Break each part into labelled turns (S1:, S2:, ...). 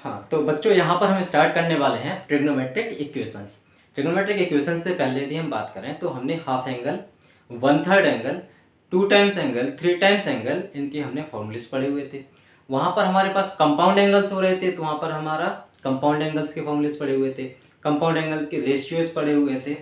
S1: हाँ, तो बच्चों यहाँ पर हम स्टार्ट करने वाले हैं ट्रिग्नोमेट्रिक इक्वेशंस। ट्रिग्नोमेट्रिक इक्वेशंस से पहले यदि हम बात करें तो हमने half angle, 1/3 angle, 2 times angle, 3 times angle, इनके हमने फॉर्मूलेस पढ़े हुए थे। वहाँ पर हमारे पास कंपाउंड एंगल्स हो रहे थे, तो वहाँ पर हमारा कंपाउंड एंगल्स के फॉर्मूलेस पढ़े हुए थे, कंपाउंड एंगल्स के रेशियोज पढ़े हुए थे।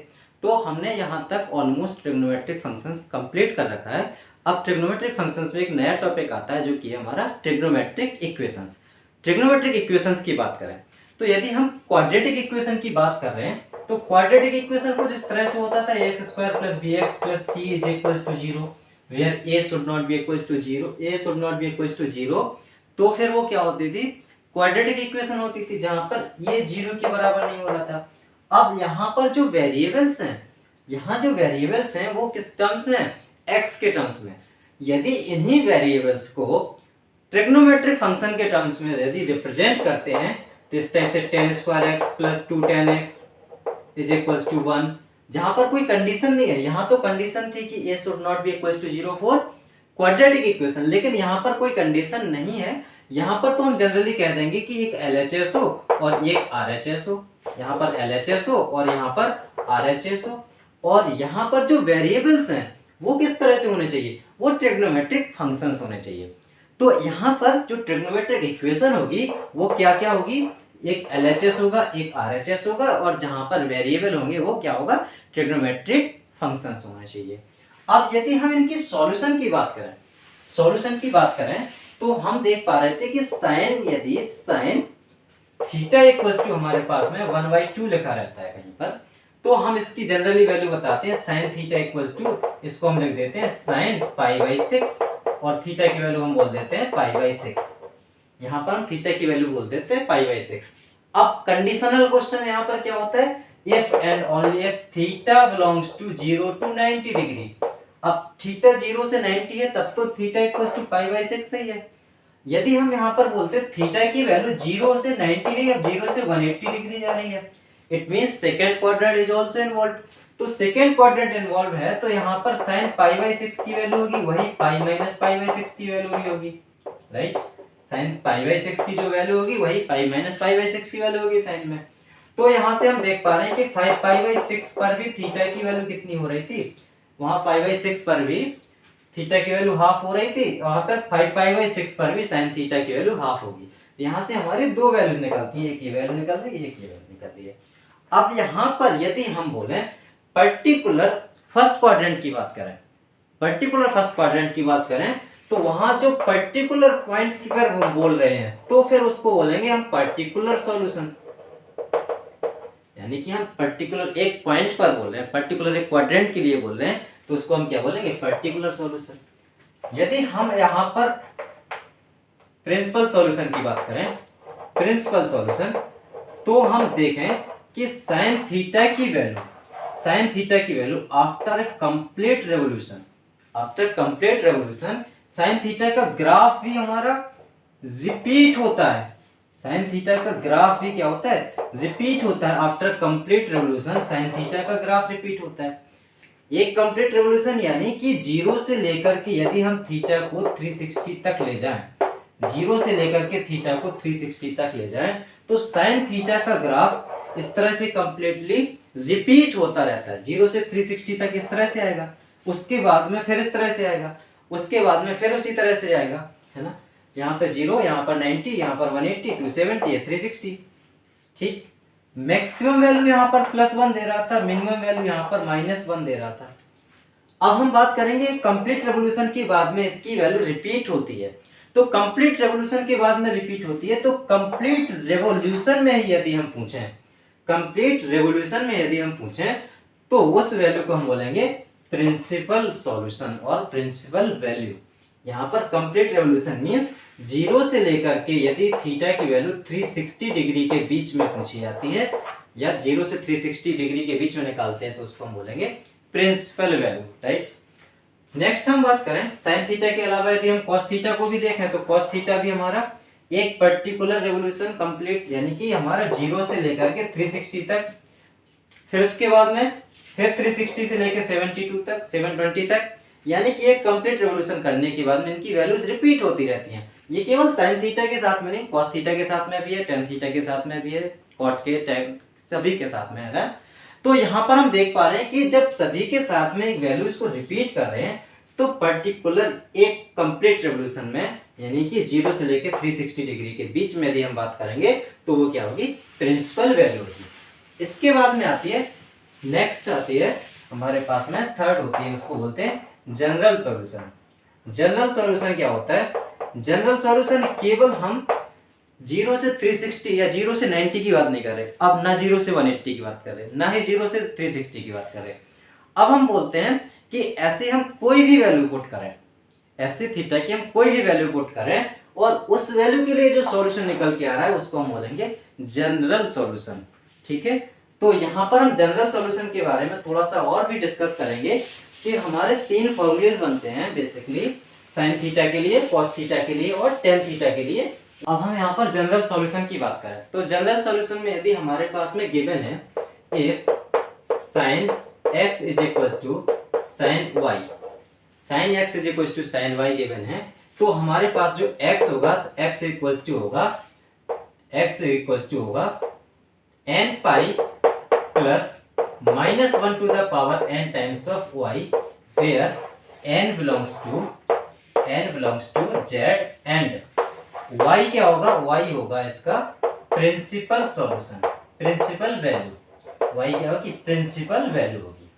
S1: तो हमने यहाँ तक ऑलमोस्ट ट्रिग्नोमेट्रिक फंक्शंस कंप्लीट कर रखा है। अब ट्रिग्नोमेट्रिक फंक्शंस में एक नया टॉपिक आता है जो कि है हमारा ट्रिग्नोमेट्रिक इक्वेशंस। ट्रिग्नोमेट्रिक इक्वेशंस की बात करें तो यदि हम क्वाड्रेटिक इक्वेशन की बात कर रहे हैं तो क्वाड्रेटिक इक्वेशन कुछ इस तरह से होता था ax² + bx + c = 0 where a should not be equal to 0, a should not be equal to 0। तो फिर वो क्या होती थी, क्वाड्रेटिक इक्वेशन होती थी जहां पर ये 0 के बराबर नहीं हो रहा था। अब यहाँ पर जो वेरिएबल्स हैं, यहाँ जो वेरिएबल्स हैं वो किस टर्म्स में, x के टर्म्स में। यदि इन्हीं वेरिएबल्स को ट्रिग्नोमेट्रिक फंक्शन के टर्म्स में यदि रिप्रेजेंट करते हैं तो इस टाइप से tan² x + 2tan x = 1, जहां पर कोई कंडीशन नहीं है। यहाँ तो कंडीशन थी कि a should not be equal to 0 for quadratic equation, लेकिन यहाँ पर कोई कंडीशन नहीं है। यहाँ पर तो हम जनरली कह देंगे कि एक LHS हो और एक RHS हो, यहाँ पर LHS हो और यहाँ पर RHS हो। और यहाँ पर जो वेरिएबल्स हैं वो किस तरह से होने चाहिए, वो ट्रिग्नोमेट्रिक फंक्शंस होने चाहिए। तो यहाँ पर जो ट्रिग्नोमेट्रिक इक्वेशन होगी वो क्या क्या होगी, एक LHS होगा, एक RHS होगा, और जहां पर वेरिएबल होंगे वो क्या होगा, ट्रिग्नोमेट्रिक फंक्शंस होना चाहिए। अब यदि हम इनकी सॉल्यूशन की बात करें, सॉल्यूशन की बात करें तो हम देख पा रहे थे कि साइन, यदि साइन थीटा इक्वल्स टू हमारे पास में 1/2 लिखा रहता है कहीं पर, तो हम इसकी जनरली वैल्यू बताते हैं साइन थीटा इक्वल्स टू, इसको हम लिख देते हैं साइन π/6 और थीटा की वैल्यू हम बोल देते हैं π/6। यहाँ पर हम थीटा की वैल्यू बोल देते हैं π/6। अब कंडीशनल क्वेश्चन यहाँ पर क्या होता है, if and only if theta belongs to 0 to 90 degree. अब थीटा 0 से 90 है तब तो थीटा इक्वल्स टू π/6 सही है। यदि हम यहाँ पर बोलते थीटा की वैल्यू 0 से 90 नहीं, अब 0 से 180 डिग्री जा रही है, it means second quadrant is also involved. तो सेकंड क्वाड्रेंट इन्वॉल्व है तो यहाँ पर sin π/6 की वैल्यू होगी वही π - π/6 की वैल्यू भी होगी, राइट। sin π/6 की जो वैल्यू होगी वही π - π/6 की वैल्यू होगी साइन में। तो यहाँ से हम देख पा रहे हैं कि 5π/6 पर भी थीटा की वैल्यू कितनी हो रही थी, वहां π/6 पर भी थीटा की वैल्यू हाफ हो रही थी, वहां पर 5π/6 पर भी sin थीटा की वैल्यू हाफ होगी। यहाँ से हमारी दो वैल्यूज निकलती हैं, एक ये वैल्यू निकल रही है, एक ये वैल्यू निकल रही है। अब यहाँ पर यदि हम बोले पर्टिकुलर फर्स्ट क्वाड्रेंट की बात करें, पर्टिकुलर फर्स्ट क्वाड्रेंट की बात करें तो वहां जो पर्टिकुलर पॉइंट पर हम बोल रहे हैं तो फिर उसको बोलेंगे हम पर्टिकुलर सॉल्यूशन। यानी कि हम पर्टिकुलर एक पॉइंट पर बोल रहे हैं, पर्टिकुलर एक क्वाड्रेंट के लिए बोल रहे हैं तो उसको हम क्या बोलेंगे, पर्टिकुलर सॉल्यूशन। यदि हम यहाँ पर प्रिंसिपल सॉल्यूशन की बात करें, प्रिंसिपल सॉल्यूशन, तो हम देखें कि साइन थीटा की वैल्यू, साइन थीटा की value after a complete revolution, after complete revolution sine theta का ग्राफ भी हमारा रिपीट होता है। साइन थीटा का ग्राफ भी क्या होता है, रिपीट होता है। After complete revolution sine theta का ग्राफ रिपीट होता है। एक कंप्लीट रेवोल्यूशन यानी कि 0 से लेकर के यदि हम थीटा को 360 तक ले जाएं, 0 से लेकर के थीटा को 360 तक ले जाएं तो साइन थीटा का ग्राफ इस तरह से कंप्लीटली रिपीट होता रहता है। 0 से 360 तक इस तरह से आएगा, उसके बाद में फिर इस तरह से आएगा, उसके बाद में फिर उसी तरह से आएगा, है ना। यहाँ पे 0, यहाँ पर 90, यहाँ पर 180, 270, 360, ठीक। मैक्सिमम वैल्यू यहाँ पर +1 दे रहा था, मिनिमम वैल्यू यहाँ पर -1 दे रहा था। अब हम बात करेंगे कंप्लीट रेवोल्यूशन के बाद में इसकी वैल्यू रिपीट होती है। तो कंप्लीट रेवोल्यूशन के बाद में रिपीट होती है, तो कंप्लीट रेवोल्यूशन में यदि हम पूछें, कंप्लीट रेवोल्यूशन में यदि हम पूछें तो उस वैल्यू को हम बोलेंगे प्रिंसिपल सॉल्यूशन और प्रिंसिपल वैल्यू। यहाँ पर कंप्लीट रेवोल्यूशन मींस 0 से लेकर के यदि थीटा की वैल्यू 360 डिग्री के बीच में पूछी जाती है या 0 से 360 डिग्री के बीच में निकालते हैं तो उसको हम बोलेंगे प्रिंसिपल वैल्यू, राइट। नेक्स्ट हम बात करें साइन थीटा के अलावा यदि हम कॉस थीटा को भी देखें तो कॉस थीटा भी हमारा एक पर्टिकुलर रेवोल्यूशन कंप्लीट, यानी कि हमारा 0 से लेकर के 360 तक, फिर उसके बाद में फिर 360 से लेकर 72 तक, 720 तक, यानी कि एक कंप्लीट रेवोल्यूशन करने के बाद में इनकी वैल्यूज रिपीट होती रहती हैं। ये केवल साइन थीटा के साथ में नहीं, कॉस थीटा के साथ में भी है, टेन थीटा के साथ में भी है, कॉट के, टेन, सभी के साथ में है। तो यहाँ पर हम देख पा रहे हैं कि जब सभी के साथ में वैल्यूज को रिपीट कर रहे हैं तो पर्टिकुलर एक कंप्लीट रेवोल्यूशन में, यानी कि 0 से लेकर 360 डिग्री के बीच में यदि हम बात करेंगे तो वो क्या होगी, प्रिंसिपल वैल्यू होगी। इसके बाद में आती है, नेक्स्ट आती है हमारे पास में थर्ड होती है, उसको बोलते हैं जनरल सॉल्यूशन। जनरल सॉल्यूशन क्या होता है, जनरल सॉल्यूशन केवल हम 0 से 360 या 0 से 90 की बात नहीं कर रहे, अब ना 0 से 180 की बात कर रहे, ना ही 0 से 360 की बात कर रहे। अब हम बोलते हैं कि ऐसे हम कोई भी वैल्यू पुट करें, ऐसे थीटा की हम कोई भी वैल्यू पुट करें और उस वैल्यू के लिए जो सॉल्यूशन निकल के आ रहा है उसको हम बोलेंगे जनरल सॉल्यूशन। ठीक है, तो यहाँ पर हम जनरल सॉल्यूशन के बारे में थोड़ा सा और भी डिस्कस करेंगे कि हमारे 3 फॉर्मूलेज बनते हैं बेसिकली, साइन थीटा के लिए, कॉस थीटा के लिए और टेन थीटा के लिए। अब हम यहाँ पर जनरल सॉल्यूशन की बात करें तो जनरल सॉल्यूशन में यदि हमारे पास में गिवन है if sin x is equal to sin y, sin x is equal to sin y given है, तो हमारे पास जो x होगा तो x इक्वल टू होगा n pi plus -1 to the power n times of y, where n belongs to z and y क्या होगा, y होगा इसका principal solution, principal value, y क्या होगी, प्रिंसिपल वैल्यू होगी।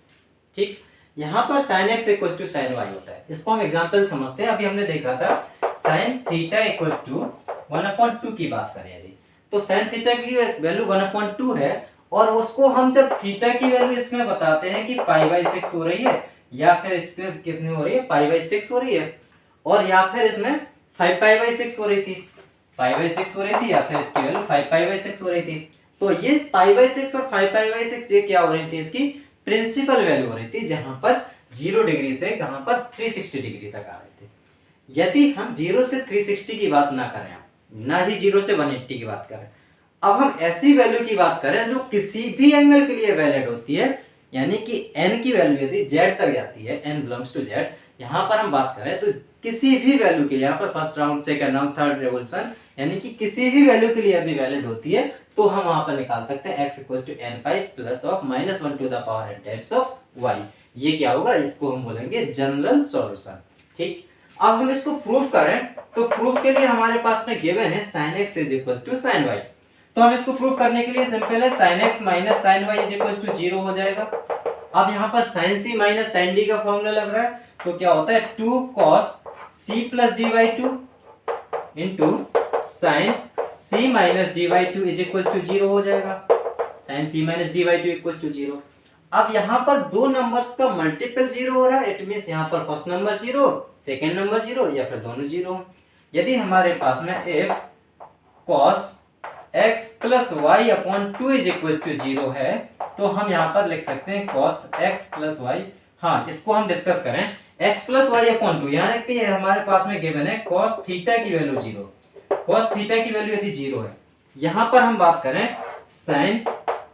S1: ठीक, यहाँ पर sin x equal to sin y होता है, इसको हम एग्जांपल समझते हैं। अभी हमने देखा था sin थीटा इक्वल टू 1/2 की बात करें यदि, तो sin थीटा की वैल्यू 1/2 है और उसको हम जब थीटा की वैल्यू इसमें बताते हैं कि π/6 हो रही है या फिर इसमें कितनी हो रही है, π/6 हो रही है, और या फिर इसमें 5π/6 हो रही थी, π/6 हो रही थी, या फिर इसकी वैल्यू 5π/6 हो रही थी। तो ये π/6 और 5π/6 ये क्या हो रही थी, इसकी प्रिंसिपल वैल्यू हो रही थी, जहां पर 0 डिग्री से कहां पर 360 डिग्री तक आ रहे थे। यदि हम 0 से 360 की बात ना करें, ना ही 0 से 180 की बात करें, अब हम ऐसी वैल्यू की बात करें जो किसी भी एंगल के लिए वैलिड होती है, यानी कि n की वैल्यू यदि z तक जाती है, n बिलोंग्स टू z, यहाँ पर हम बात करें तो किसी भी वैल्यू के लिए, यहाँ पर first round, second round, third revolution, यानी कि किसी भी वैल्यू के लिए यदि वैलिड होती है तो हम वहां पर निकाल सकते हैं x equal to n pi plus of -1 to the power n times of y। ये क्या होगा, इसको हम बोलेंगे जनरल सॉल्यूशन। ठीक, अब हम इसको प्रूव करें तो प्रूफ के लिए हमारे पास में गिवन है sin x is equal to sin y, तो हम इसको प्रूव करने के लिए सिंपल है, sin x minus sin y is equal to 0 हो जाएगा। अब यहाँ पर sin c minus sin d का फॉर्मूला लग रहा है, तो क्या होता है 2 cos c plus dy2 into sin c minus dy2 is equal to 0 हो जाएगा, sin c minus dy2 equal to 0। अब यहाँ पर दो नंबर्स का मल्टीपल 0 हो रहा है, इट मींस यहाँ पर फर्स्ट नंबर 0, सेकंड नंबर 0 या फिर दोनों 0। यदि हमारे पास में if cos x plus y upon 2 is equal to 0 है, तो हम यहाँ पर लिख सकते हैं cos x प्लस वाई, हाँ इसको हम डिस्कस करें, x प्लस वाई अपॉन 2, यानी कि हमारे पास में गिवन है cos थीटा की वैल्यू 0, cos थीटा की वैल्यू यदि 0 है, यहाँ पर हम बात करें sin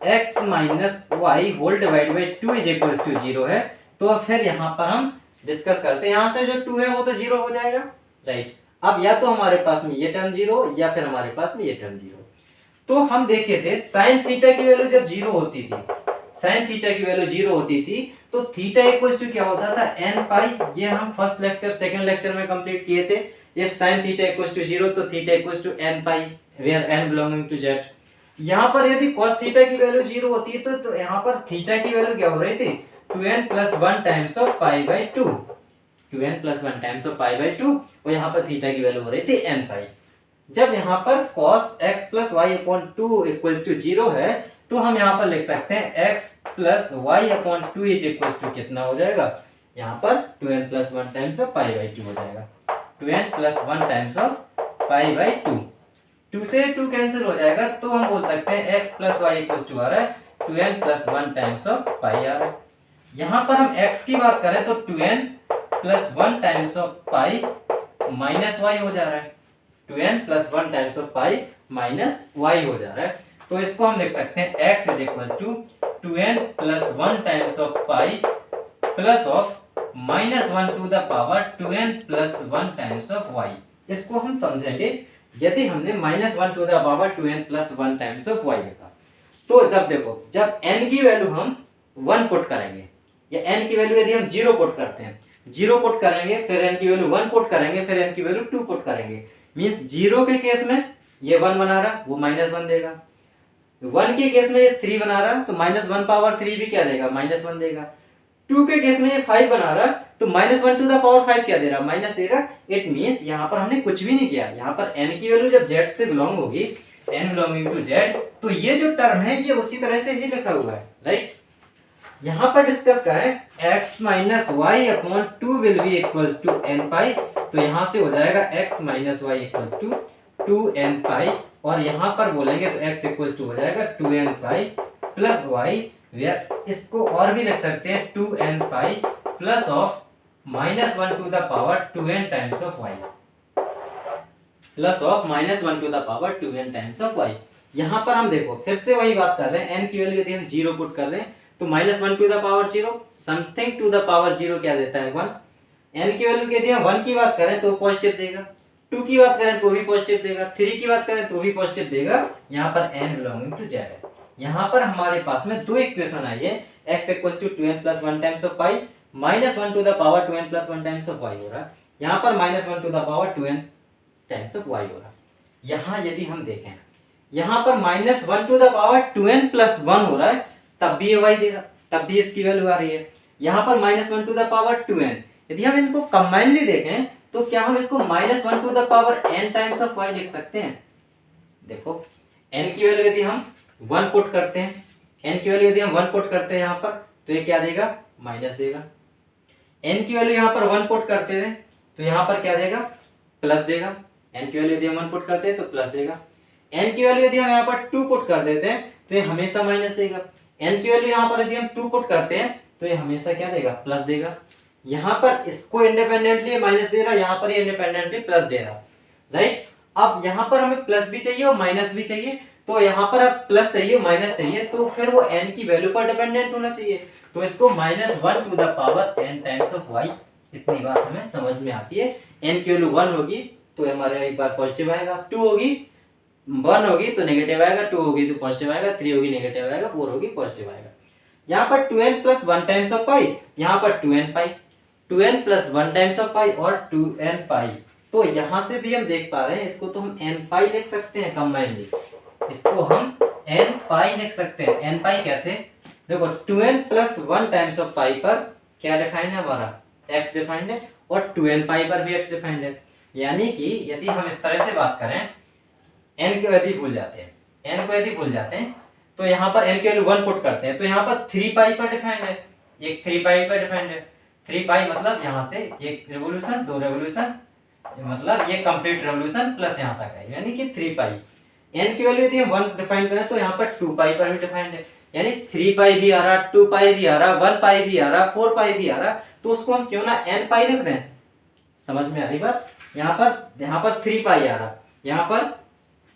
S1: x minus y whole divide by 2 is equal to 0 है, तो फिर यहाँ पर हम डिस्कस करते हैं, यहाँ से जो 2 है वो तो 0 हो जाएगा, राइट। अब या तो हमारे पास में ये टर्म 0 या फिर हमारे पास में ये टर्म 0। तो हम देखे थे साइन थीटा की वैल्यू जब 0 होती थी, साइन थीटा की वैल्यू 0 होती थी तो थीटा इक्वल टू क्या होता था, n पाई, ये हम फर्स्ट लेक्चर सेकंड लेक्चर में कंप्लीट किए थे। If sine theta equal to 0 तो theta equal to n pi, where n belonging to z। यहाँ पर यदि cos थीटा की वैल्यू 0 होती है तो यहाँ पर थीटा की वैल्यू क्या हो रही थी, 2n plus 1 times of pi by 2, 2n plus 1 times of pi by 2, और यहाँ पर थीटा की वैल्यू हो रही थी n पाई। जब यहाँ पर cos x plus y upon 2 equals to 0 है, तो हम यहाँ पर लिख सकते हैं x plus y upon 2 is equals to कितना हो जाएगा, यहाँ पर 2n plus 1 times of pi by 2 हो जाएगा, 2n plus 1 times of pi by 2, 2 से 2 कैंसिल हो जाएगा, तो हम बोल सकते हैं x plus y equals to आ रहा है 2n plus 1 times of pi आ रहा है। यहाँ पर हम x की बात करें तो 2n plus 1 times of pi minus y हो जा रहा है, 2n plus 1 times of pi minus y हो जा रहा है, तो इसको हम लिख सकते हैं x is equal to 2n plus 1 times of pi plus of -1 to the power 2n plus 1 times of y। इसको हम समझेंगे यदि हमने -1 to the power 2n plus 1 times of y लिखा, तो जब देखो जब n की वैल्यू हम 1 पुट करेंगे या n की वैल्यू यदि हम 0 पुट करते हैं, 0 पुट करेंगे, फिर n की वैल्यू 1 पुट करेंगे, फिर n की वैल्यू 2 पुट करेंगे, मींस 0 के केस में ये 1 बना रहा, वो -1 देगा। 1 के केस में ये 3 बना रहा, तो -1 पावर 3 भी क्या देगा, -1 देगा। 2 के केस में ये 5 बना रहा, तो -1 टू द पावर 5 क्या दे रहा, माइनस दे रहा। इट मींस यहाँ पर हमने कुछ भी नहीं किया, यहाँ पर n की वैल्यू जब z से बिलोंग होगी, n बिलोंगिंग टू z, तो ये जो टर्म है ये उसी तरह से ही लिखा हुआ है, राइट। यहाँ पर डिस्कस करें x minus y upon 2 will be equals to n pi, तो यहाँ से हो जाएगा x minus y equals to 2n pi, और यहाँ पर बोलेंगे तो x इक्वल्स टू हो जाएगा 2n पाई प्लस वाई, इसको और भी लिख सकते हैं 2n pi plus of -1 to the power 2n times of y, plus of -1 to the power 2n times of y। यहाँ पर हम देखो फिर से वही बात कर रहे हैं, n की वैल्यू यदि हम 0 पुट कर रहे हैं तो -1 to the power 0, something to the power 0 क्या देता है 1। n की वैल्यू यदि हम 1 की बात करें तो पॉजिटिव देगा, 2 की बात करें तो भी पॉजिटिव देगा, 3 की बात करें तो भी पॉजिटिव देगा। यहाँ पर n बिलोंगिंग टू z है। यहाँ पर हमारे पास में दो इक्वेशन आई है, x equals to 2n plus 1 times of pi, -1 to the power 2n plus 1 times of y हो रहा है, यहाँ पर -1 to the power 2n times of y हो रहा है। यहाँ यदि हम देखें यहाँ पर -1 to the power 2n plus 1 हो रहा है, तब भी ये y दे रहा, तब भी इसकी वैल्यू आ रही है। यहाँ पर -1 टू द पावर 2n, यदि हम इनको कंबाइनली देखें तो क्या हम इसको -1 to the power n times of y लिख सकते हैं। देखो n की वैल्यू यदि हम 1 पुट करते हैं, n की वैल्यू यदि हम 1 पुट करते हैं यहाँ पर, तो ये क्या देगा, माइनस देगा। n की वैल्यू यहाँ पर 1 पुट करते हैं तो यहाँ पर क्या देगा, प्लस देगा। n की वैल्यू यदि हम 1 पुट करते हैं तो प्लस देगा। n की वैल्यू यदि हम यहाँ पर 2 पुट कर देते हैं तो ये हमेशा माइनस देगा। n की वैल्यू यहाँ पर यदि हम 2 पुट करते हैं तो ये हमेशा क्या देगा, प्लस देगा। यहाँ पर इसको इंडिपेंडेंटली माइनस दे रहा, यहाँ पर ये इंडिपेंडेंटली प्लस दे रहा, राइट। अब यहाँ पर हमें प्लस भी चाहिए और माइनस भी चाहिए, तो यहाँ पर अब प्लस चाहिए माइनस चाहिए, तो फिर वो n की वैल्यू पर डिपेंडेंट होना चाहिए, तो इसको -1 to the power n times of y, इतनी बात हमें समझ में आती है। n की वैल्यू 1 होगी तो हमारे एक बार पॉजिटिव आएगा, 2 होगी 1 होगी तो नेगेटिव आएगा, 2 होगी तो पॉजिटिव आएगा, 3 होगी नेगेटिव आएगा, 4 होगी पॉजिटिव आएगा। यहाँ पर 2n प्लस 1 टाइम्स ऑफ पाई, यहाँ पर 2n pi, 2n plus 1 times of pi और 2n पाई, तो यहाँ से भी हम देख पा रहे हैं इसको तो हम n पाई लिख सकते हैं कंबाइनली, इसको हम n पाई लिख सकते हैं। n पाई कैसे, देखो 2n प्लस 1 टाइम्स ऑफ पाई पर क्या डिफाइंड है हमारा, x डिफाइंड है, और 2n पाई पर भी x डिफाइंड है। यानी कि यदि हम इस तरह से बात करें, n को यदि भूल जाते हैं, n को यदि भूल जाते हैं तो यहाँ पर n की वैल्यू 1 पुट करते हैं तो यहाँ पर 3 पाई पर डिफाइंड है, एक 3 पाई पर डिफाइंड है। 3 पाई मतलब यहाँ से एक रेवोल्यूशन, 2 रेवोल्यूशन, मतलब ये कंप्लीट रेवोल्यूशन प्लस यहाँ तक है, यानी कि 3 पाई। n की वैल्यू यदि हम 1 डिफाइन करें तो यहाँ पर 2 पाई पर भी डिफाइंड है, यानी 3 पाई भी आ रहा, 2 पाई भी आ रहा, 1 पाई भी आ रहा, 4 पाई भी आ रहा, तो उसको हम क्यों ना n पाई लिख दें। समझ में आ रही बात। यहाँ पर 3 पाई आ रहा, यहाँ पर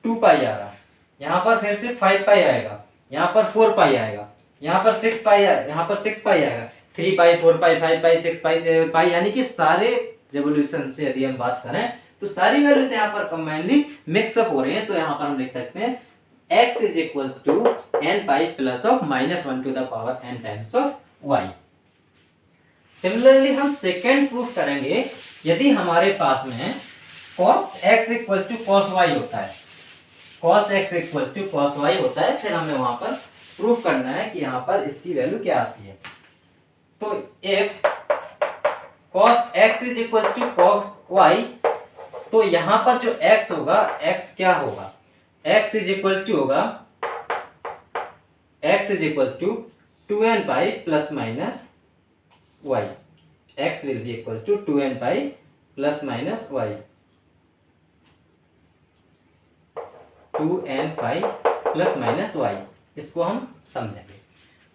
S1: 2 पाई आ रहा, यहाँ पर फिर से 5 पाई आएगा, यहाँ पर 4 पाई आएगा, यहाँ पर 6 पाई आएगा, यहाँ पर 6 पाई आएगा, 3 पाई 4 पाई 5 पाई 6 पाई 7 पाई, यानी कि सारे रेवोल्यूशन से यदि हम बात करें तो सारी वैल्यूज यहाँ पर कंबाइनली मिक्सअप हो रही हैं, तो यहाँ पर हम लिख सकते हैं x is equals to n pi plus of -1 to the power n times of y। Similarly हम सेकेंड प्रूफ करेंगे, यदि हमारे पास में cos x equals to cos y होता है, cos x equals to cos y होता है, फिर हमें वहां पर प्रूफ करना है कि यहाँ पर इसकी वैल्यू क्या आती है। तो if cos x is equals to cos y, तो यहाँ पर जो x होगा, x क्या होगा, x इज इक्वल्स टू होगा, x is equals to 2n pi plus minus y, x will be equals to 2n pi plus minus y, 2n pi plus minus y, इसको हम समझेंगे।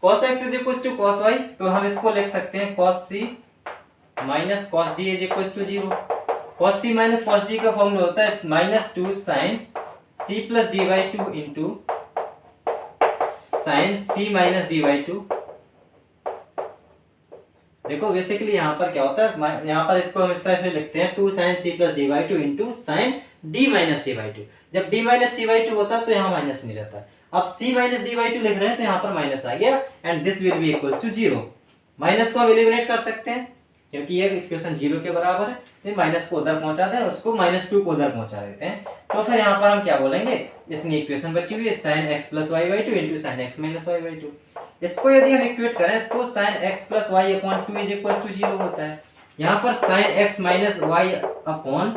S1: cos x is equals to cos y, तो हम इसको लिख सकते हैं cos c minus cos d is equals to 0। cos c minus cos d का फॉर्मूला होता है -2 sin c plus d by 2 into sine c minus d by 2 देखो बेसिकली यहाँ पर क्या होता है, यहाँ पर इसको हम इस तरह से लिखते हैं 2 sin c plus d by two into sine d minus c by two. जब d minus c by two होता है तो यहाँ माइनस नहीं रहता है। अब c minus d by two लिख रहे हैं तो यहाँ पर माइनस आ गया and this will be equals to 0। Minus को हम एलिमिनेट कर सकते हैं क्योंकि ये इक्वेशन 0 के बराबर है, तो माइनस को उधर पहुंचा दें, उसको -2 को उधर पहुंचा देते हैं। तो फिर यहाँ पर हम क्या बोलेंगे, इतनी इक्वेशन बची हुई है sin x plus y by two into sine x minus y by two. इसको यदि हम इक्वेट करें तो sin x plus y upon two is equal to 0 होता है। यहाँ पर sin x minus y upon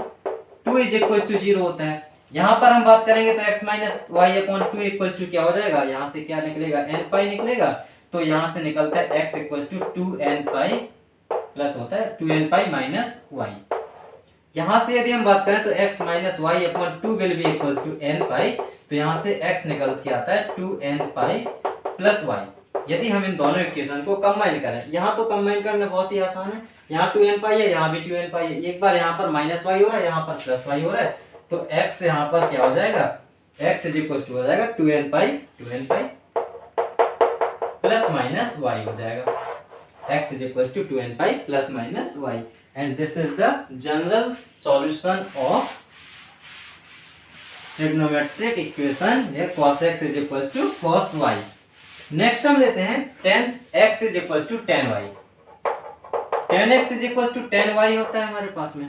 S1: two is equal to 0 होता है। यहाँ पर हम बात करेंगे तो x minus y upon two equal to क्या हो जाएगा, यहाँ से क्या निकलेगा, n पाई निकलेगा। तो यहाँ से निकलता है x equal to 2n pi plus होता है 2n पाई माइनस वाई। यहाँ से यदि हम बात करें तो x minus y upon two will be equal to n pi. तो यहाँ से x निकल के आता है 2n पाई प्लस वाई। यदि हम इन दोनों इक्वेशन को कंबाइन करें, यहाँ तो कंबाइन करना बहुत ही आसान है, यहाँ 2n पाई है, यहाँ भी 2n पाई है। एक बार यहाँ पर माइनस वाई हो रहा है, यहाँ पर प्लस वाई हो रहा है, तो x यहाँ पर क्या हो जाएगा, x इज इक्वल टू हो जाएगा 2n pi plus minus y हो जाएगा। x is equals to 2n pi plus minus y, and this is the general solution of trigonometric equation where cos x is equals to cos y। Next हम लेते हैं tan x is equals to tan y। tan x is equals to tan y होता है हमारे पास में,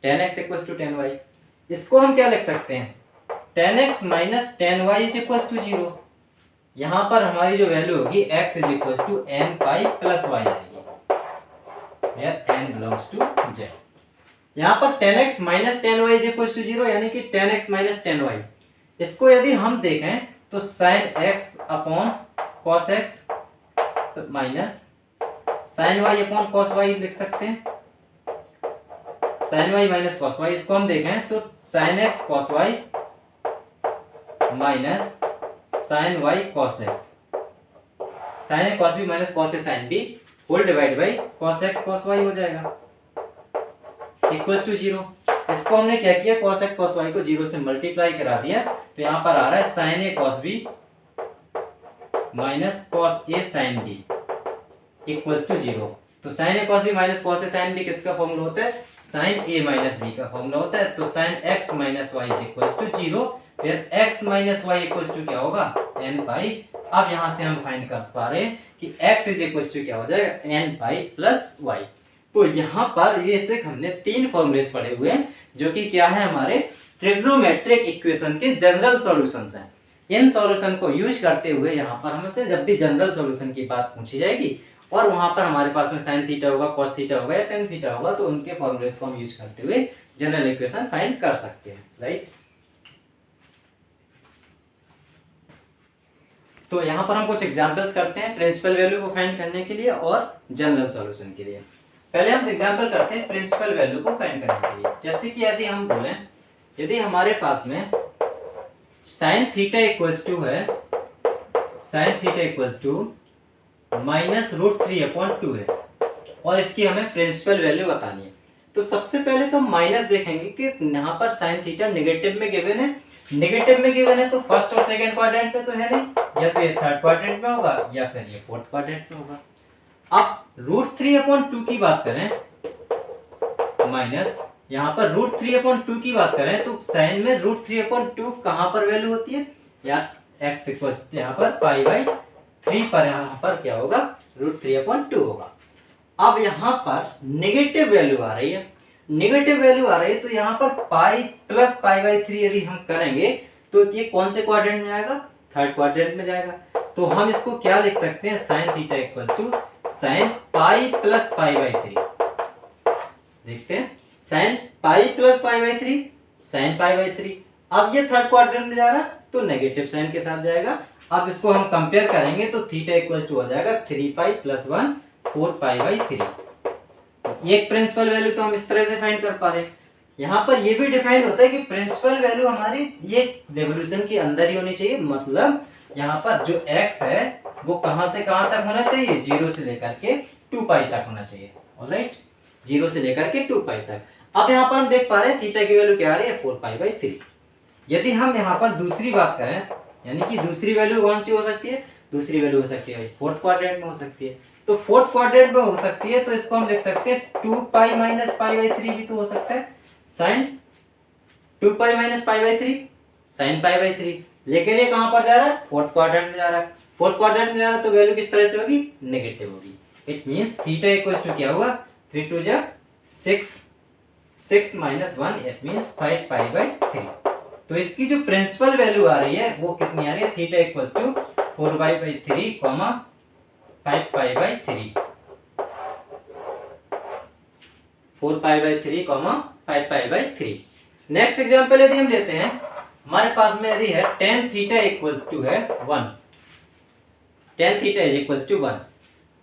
S1: tan x equals to tan y। इसको हम क्या लिख सकते हैं, tan x minus tan y is equals to 0। यहाँ पर हमारी जो वैल्यू होगी x is equal to n pi plus y आएगी, n बिलोंग्स टू z। यहाँ पर tan x minus tan y is equal to 0 यानी कि tan x minus tan y। इसको यदि हम देखें तो sin x upon cos x minus sin y upon cos y लिख सकते हैं, sin y minus cos y। इसको हम देखें तो sin x cos y minus sin y cos x, sin a cos b minus cos a sin b whole divide by cos x cos y हो जाएगा equals to 0। इसको हमने क्या किया, cos x cos y को 0 से multiply करा दिया, तो यहाँ पर आ रहा है sin a cos b minus cos a sin b equals to 0। तो sin a cos b minus cos a sin b किसका फॉर्मूला होता है, sin a माइनस b का फॉर्मूला होता है। तो sin x minus y equals to 0, फिर x minus y equals to क्या होगा, n पाई। अब यहाँ से हम फाइंड कर पा रहे हैं कि x इज इक्वल्स टू क्या हो जाएगा, n पाई प्लस वाई। तो यहाँ पर ये से हमने तीन फॉर्मूलेस पढ़े हुए हैं जो कि क्या है, हमारे ट्रिग्नोमेट्रिक इक्वेशन के जनरल सॉल्यूशंस हैं। इन सॉल्यूशन को यूज करते हुए यहाँ पर हमसे जब भी जनरल सॉल्यूशन की बात पूछी जाएगी और वहां पर हमारे पास में साइन थीटा होगा, कॉस थीटा होगा या टेन थीटा होगा, तो उनके फॉर्मूलेस को हम यूज करते हुए जनरल इक्वेशन फाइंड कर सकते हैं, राइट। तो यहाँ पर हम कुछ एग्जांपल्स करते हैं प्रिंसिपल वैल्यू को फाइंड करने के लिए और जनरल सॉल्यूशन के लिए। पहले हम एग्जांपल करते हैं प्रिंसिपल वैल्यू को फाइंड करने के लिए। जैसे कि यदि हम बोलें, यदि हमारे पास में साइन थीटा इक्वल्स टू है, साइन थीटा इक्वल्स टू -√3/2 है और इसकी हमें प्रिंसिपल वैल्यू बतानी है। तो सबसे पहले तो हम माइनस देखेंगे कि यहाँ पर साइन थीटा नेगेटिव में गिवन है, नेगेटिव में गिवन है तो फर्स्ट और सेकंड क्वाड्रेंट में तो है नहीं, या तो ये थर्ड क्वाड्रेंट में होगा या फिर ये फोर्थ क्वाड्रेंट में होगा। अब √3/2 की बात करें माइनस, यहाँ पर √3/2 की बात करें तो साइन में √3/2 कहाँ पर वैल्यू होती है, या x इक्वल यहाँ पर π/3 पर यहाँ पर क्या होगा, √3/2 होगा। अब यहाँ पर नेगेटिव वैल्यू आ रही है, नेगेटिव वैल्यू आ रही है तो यहाँ पर पाई प्लस π/3 यदि हम करेंगे तो ये कौन से क्वाड्रेंट में आएगा, थर्ड क्वाड्रेंट में जाएगा। तो हम इसको क्या लिख सकते हैं, sine theta equal to sine pi plus π/3। देखते हैं, साइन पाई प्लस π/3, साइन π/3। अब ये थर्ड क्वाड्रेंट में जा रहा है तो नेगेटिव साइन के साथ जाएगा। अब इसको हम कंपेयर करेंगे तो थीटा इक्वल टू हो जाएगा 3π + 1 4π/3। एक प्रिंसिपल वैल्यू तो हम इस तरह से फाइंड कर पा रहे हैं। यहाँ पर ये भी डिफाइन होता है कि प्रिंसिपल वैल्यू हमारी ये रिवोल्यूशन के अंदर ही होनी चाहिए, मतलब यहाँ पर जो x है वो कहाँ से कहाँ तक होना चाहिए, 0 से लेकर के 2π तक होना चाहिए, ऑलराइट, 0 से लेकर के 2π तक। अब यहाँ पर हम देख पा रहे हैं थीटा की वैल्यू क्या आ रही है, 4π/3। यदि हम यहाँ पर दूसरी बात करें, यानी कि दूसरी वैल्यू कौन सी हो सकती है, दूसरी वैल्यू हो सकती है फोर्थ क्वाड्रेंट में हो सकती है। तो फोर्थ क्वाड्रेंट में हो सकती है, तो इसको हम लिख सकते हैं 2 पाई माइनस पाई बाई 3 भी तो हो सकता है, sine 2 pi minus pi by 3 sine pi by 3। लेकिन ये कहां पर जा रहा है, फोर्थ क्वाड्रेंट में जा रहा है। फोर्थ क्वाड्रेंट में जा रहा है तो वैल्यू किस तरह से होगी, नेगेटिव होगी। It means theta equals to क्या होगा, 3 2 जा 6, 6 minus 1, it means 5 pi by 3। तो इसकी जो प्रिंसिपल वैल्यू आ रही है वो कितनी आ रही है, theta equals to 4 pi by 3 comma 5 pi by 3, 4 pi by 3 comma 5 pi by 3। Next example यदि हम लेते हैं, हमारे पास में यदि है tan थीटा इक्वल्स टू है 1, tan theta is equals to 1।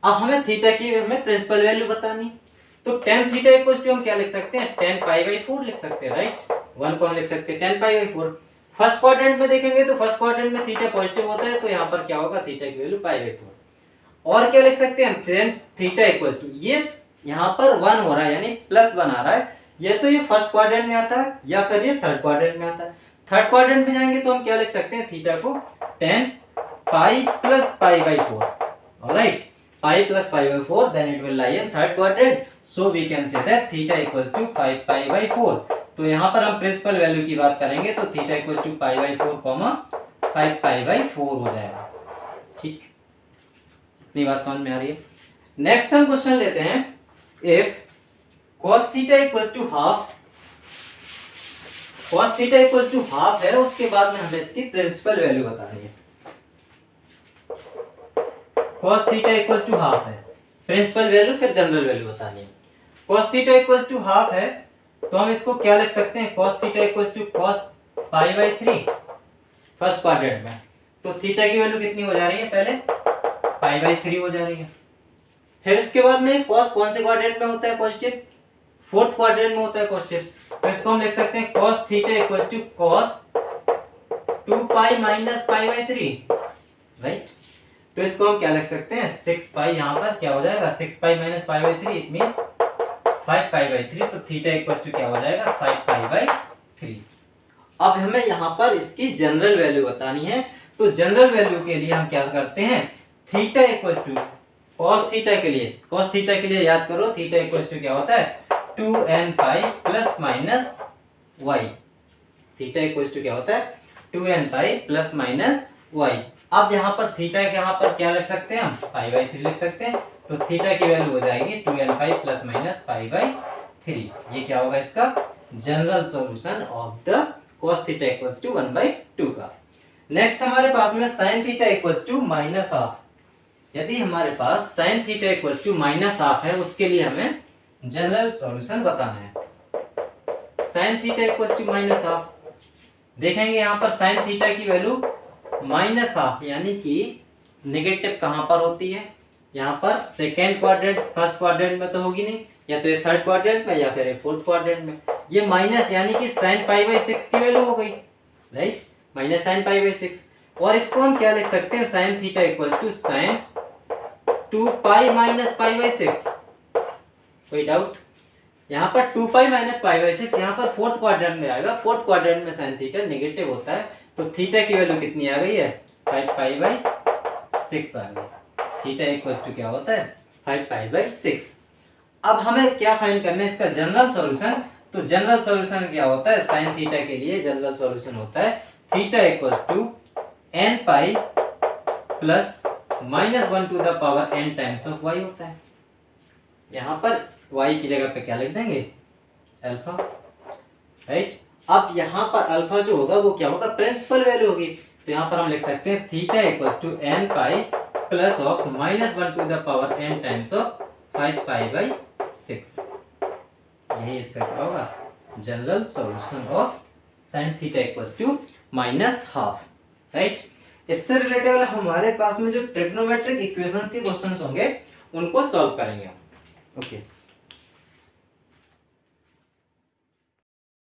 S1: अब हमें थीटा की हमें प्रिंसिपल वैल्यू बतानी, तो tan थीटा इक्वल्स टू हम क्या लिख सकते हैं, tan पाई बाई 4 लिख सकते हैं, राइट। 1 को हम लिख सकते हैं tan pi by 4। First quadrant में देखेंगे तो फर्स्ट क्वाड्रेंट में थीटा पॉजिटिव होता है, तो यहाँ पर क्या होगा, थीटा की वैल्यू पाई बाई 4। और क्या लिख सकते हैं हम, tan थीटा इक्वल्स टू, ये यहाँ पर 1 हो रहा है यानी +1 आ रहा है, ये तो ये फर्स्ट क्वाड्रेंट में आता है या फिर ये थर्ड क्वाड्रेंट में आता है। थर्ड क्वाड्रेंट में जाएंगे तो हम क्या लिख सकते हैं, थीटा को tan pi plus pi by 4, alright, pi plus pi by 4, then it will lie in third quadrant, so we can say that theta equals to 5 pi by 4। तो यहाँ पर हम प्रिंसिपल वैल्यू की बात करेंगे तो theta equals to pi by 4 comma 5 pi by 4 हो जाएगा, ठीक। इतनी बात समझ में आ रही है। नेक्स्ट हम क्वेश्चन लेते हैं, if cos theta equals to half, cos theta equals to half है, उसके बाद में हमें इसकी प्रिंसिपल वैल्यू बतानी है। cos theta equals to half है, प्रिंसिपल वैल्यू फिर जनरल वैल्यू बतानी है। cos theta equals to half है तो हम इसको क्या लिख सकते हैं, cos theta equals to cos pi by 3 first quadrant में, तो थीटा की वैल्यू कितनी हो जा रही है, पहले पाई बाई 3 हो जा रही है। फिर उसके बाद में cos कौन से क्वाड्रेंट में होता है, पॉजिटिव, फोर्थ क्वाड्रेंट में होता है पॉजिटिव, तो इसको हम लिख सकते हैं cos theta equals to cos 2 pi minus pi by 3, right. तो इसको हम क्या लिख सकते हैं, 6 पाई, यहाँ पर क्या हो जाएगा, 6 पाई minus pi by 3, it means 5 pi by 3, तो थीटा इक्वल्स टू क्या हो जाएगा, 5 पाई बाई 3। अब हमें यहाँ पर इसकी जनरल वैल्यू बतानी है, तो जनरल वैल्यू के लिए हम क्या करते हैं, theta equals to cos theta के लिए, cos थीटा के लिए याद करो, थीटा इक्वल्स टू क्या होता है, 2n pi plus minus y। Theta equals to क्या होता है, 2n pi plus minus y। अब यहाँ पर थीटा के यहाँ पर क्या लिख सकते हैं हम, पाई बाई 3 लिख सकते हैं, तो थीटा की वैल्यू हो जाएगी 2n pi plus minus pi by 3। ये क्या होगा इसका general solution of the cos theta equals to 1/2 का। नेक्स्ट हमारे पास में sin theta equals to minus half, यदि हमारे पास sin theta equals to minus half है, उसके लिए हमें जनरल सॉल्यूशन बताना है। sin theta equals to minus half, देखेंगे यहाँ पर sin थीटा की वैल्यू माइनस हाफ, यानी कि नेगेटिव कहां पर होती है, यहाँ पर सेकेंड क्वाड्रेंट, फर्स्ट क्वाड्रेंट में तो होगी नहीं, या तो ये थर्ड क्वाड्रेंट में या फिर फोर्थ क्वाड्रेंट में। ये माइनस यानी कि sin पाई बाई 6 की वैल्यू हो गई, right, minus sin pi by 6। और इसको हम क्या लिख सकते हैं, sin theta equals to sin 2 pi minus pi by 6। कोई डाउट, यहाँ पर 2 पाई माइनस पाई बाई 6 यहाँ पर फोर्थ क्वाड्रेंट में आएगा, फोर्थ क्वाड्रेंट में sin थीटा नेगेटिव होता है, तो थीटा की वैल्यू कितनी आ गई है, 5 पाई बाई 6 आ गई। थीटा इक्वल्स टू क्या होता है, 5 पाई बाई 6। अब हमें क्या फाइंड करना है, इसका जनरल सॉल्यूशन। तो जनरल सॉल्यूशन क्या होता है, sin थीटा के लिए जनरल सॉल्यूशन होता है theta equals to n pi plus minus 1 to the power n times of y होता है। यहाँ पर y की जगह पे क्या लिख देंगे, अल्फा, राइट। अब यहाँ पर अल्फा जो होगा वो क्या होगा, प्रिंसिपल वैल्यू होगी, तो यहाँ पर हम लिख सकते हैं theta equals to n pi plus of minus 1 to the power n times of 5 pi by 6। यही इसका क्या होगा, general solution of sin theta equals to minus half, right. इससे रिलेटेड हमारे पास में जो ट्रिग्नोमेट्रिक इक्वेशंस के क्वेश्चंस होंगे उनको सॉल्व करेंगे हम, ओके।